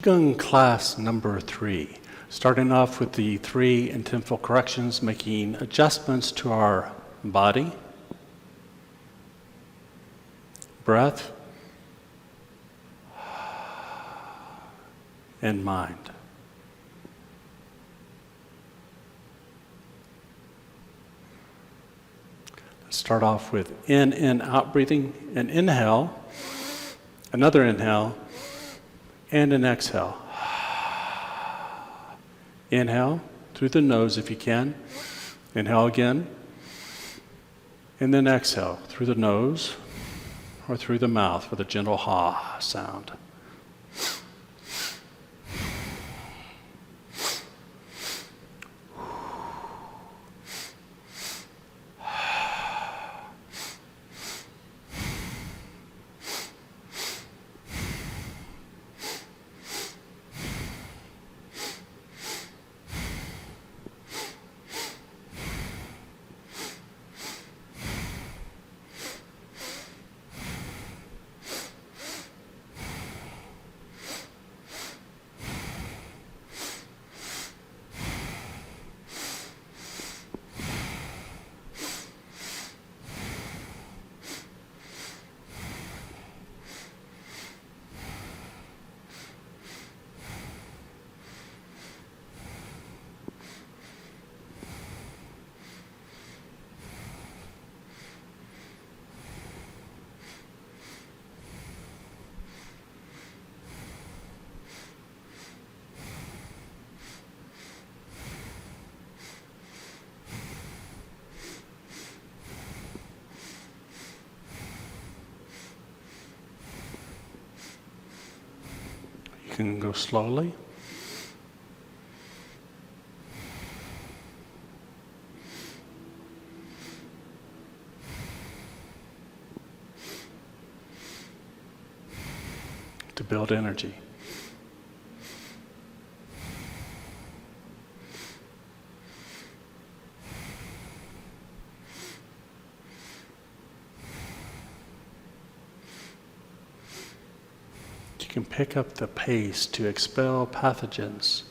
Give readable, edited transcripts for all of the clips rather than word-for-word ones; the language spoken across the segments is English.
Qigong class number 3, starting off with the 3 Intentful Corrections, making adjustments to our body, breath, and mind. Let's start off with in and out breathing. An inhale, another inhale, and an exhale. Inhale through the nose if you can. Inhale again. And then exhale through the nose or through the mouth with a gentle ha sound. You can go slowly. To build energy. You can pick up the pace to expel pathogens.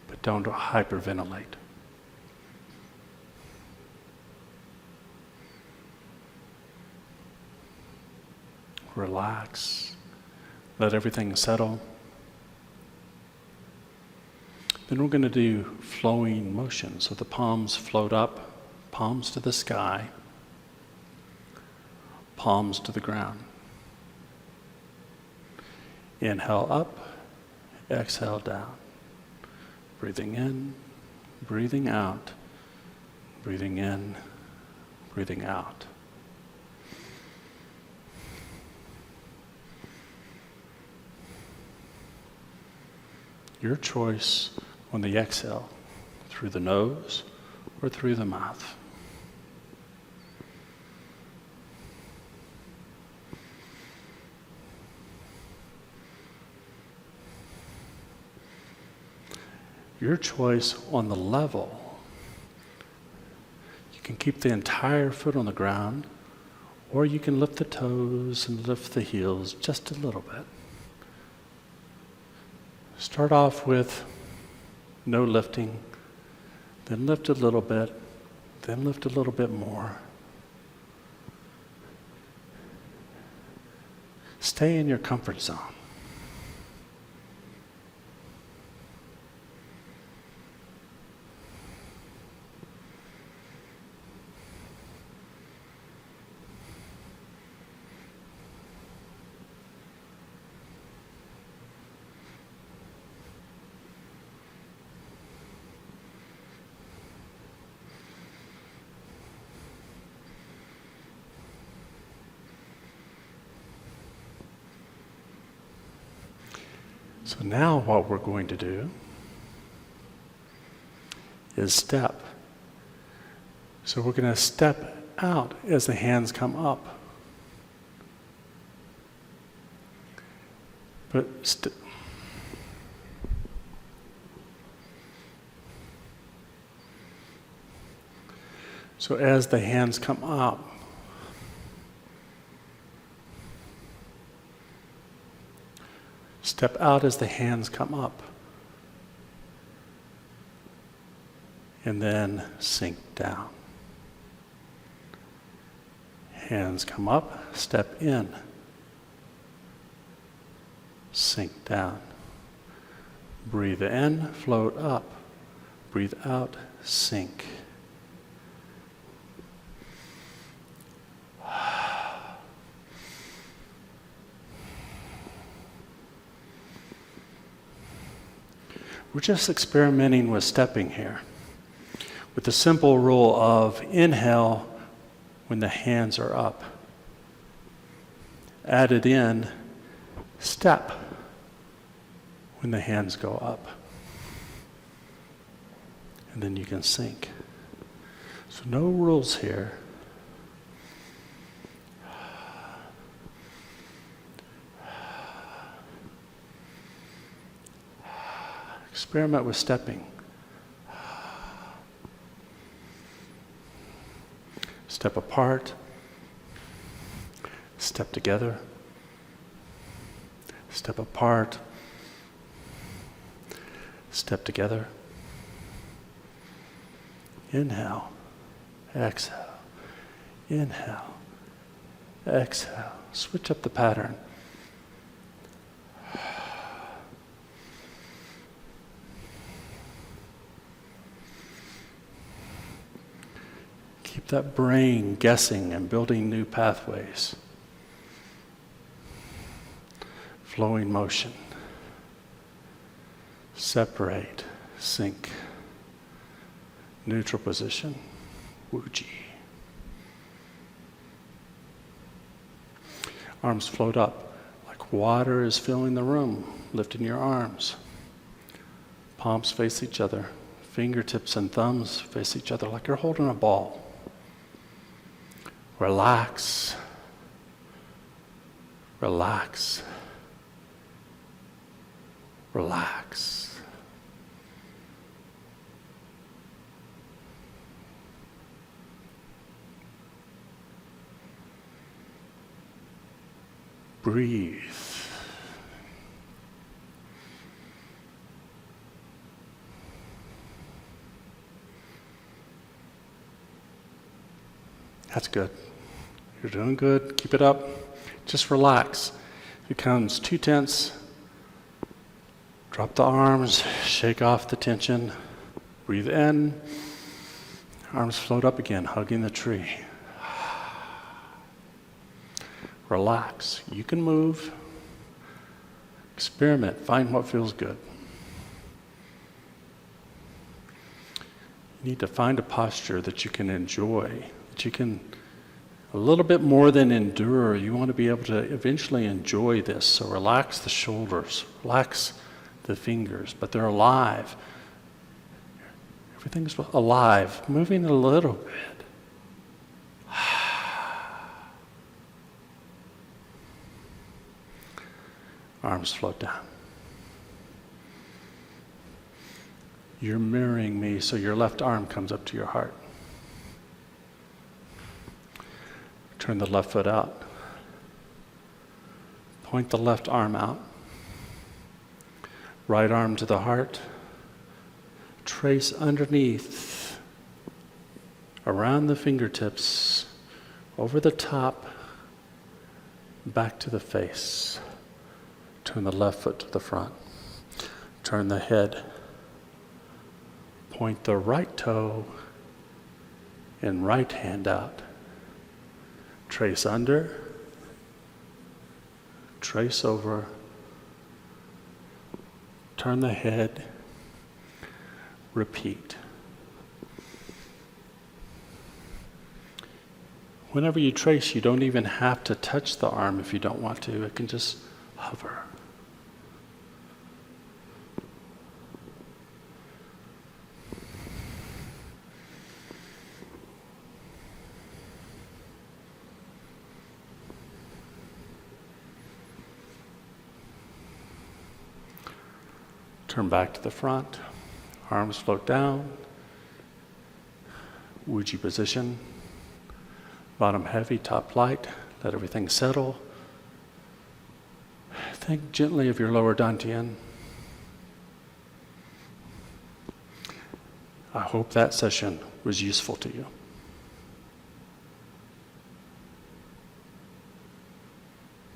But don't hyperventilate. Relax. Let everything settle. Then we're going to do flowing motion. So the palms float up, palms to the sky, palms to the ground. Inhale up, exhale down. Breathing in, breathing out, breathing in, breathing out. Your choice on the exhale, through the nose or through the mouth. Your choice on the level. You can keep the entire foot on the ground, or you can lift the toes and lift the heels just a little bit. Start off with no lifting, then lift a little bit, then lift a little bit more. Stay in your comfort zone. So now what we're going to do is step. So we're going to step out as the hands come up. But So as the hands come up, step out as the hands come up. And then sink down. Hands come up, step in. Sink down. Breathe in, float up. Breathe out, sink. We're just experimenting with stepping here, with the simple rule of inhale when the hands are up. Added in, step when the hands go up. And then you can sink. So no rules here. Experiment with stepping. Step apart. Step together. Step apart. Step together. Inhale. Exhale. Inhale. Exhale. Switch up the pattern. Keep that brain guessing and building new pathways. Flowing motion. Separate, sink. Neutral position, Wuji. Arms float up like water is filling the room, lifting your arms. Palms face each other. Fingertips and thumbs face each other like you're holding a ball. Relax. Relax. Relax. Breathe. That's good. You're doing good. Keep it up. Just relax. If it becomes too tense, drop the arms, shake off the tension. Breathe in. Arms float up again, hugging the tree. Relax. You can move. Experiment. Find what feels good. You need to find a posture that you can enjoy, that you can a little bit more than endure. You want to be able to eventually enjoy this. So relax the shoulders, relax the fingers, but they're alive. Everything's alive, moving a little bit. Arms float down. You're mirroring me, so your left arm comes up to your heart. Turn the left foot out. Point the left arm out. Right arm to the heart. Trace underneath, around the fingertips, over the top, back to the face. Turn the left foot to the front. Turn the head. Point the right toe and right hand out. Trace under. Trace over. Turn the head. Repeat. Whenever you trace, you don't even have to touch the arm if you don't want to. It can just hover. Turn back to the front. Arms float down. Wuji Position. Bottom heavy, top light. Let everything settle. Think gently of your lower dantian. I hope that session was useful to you.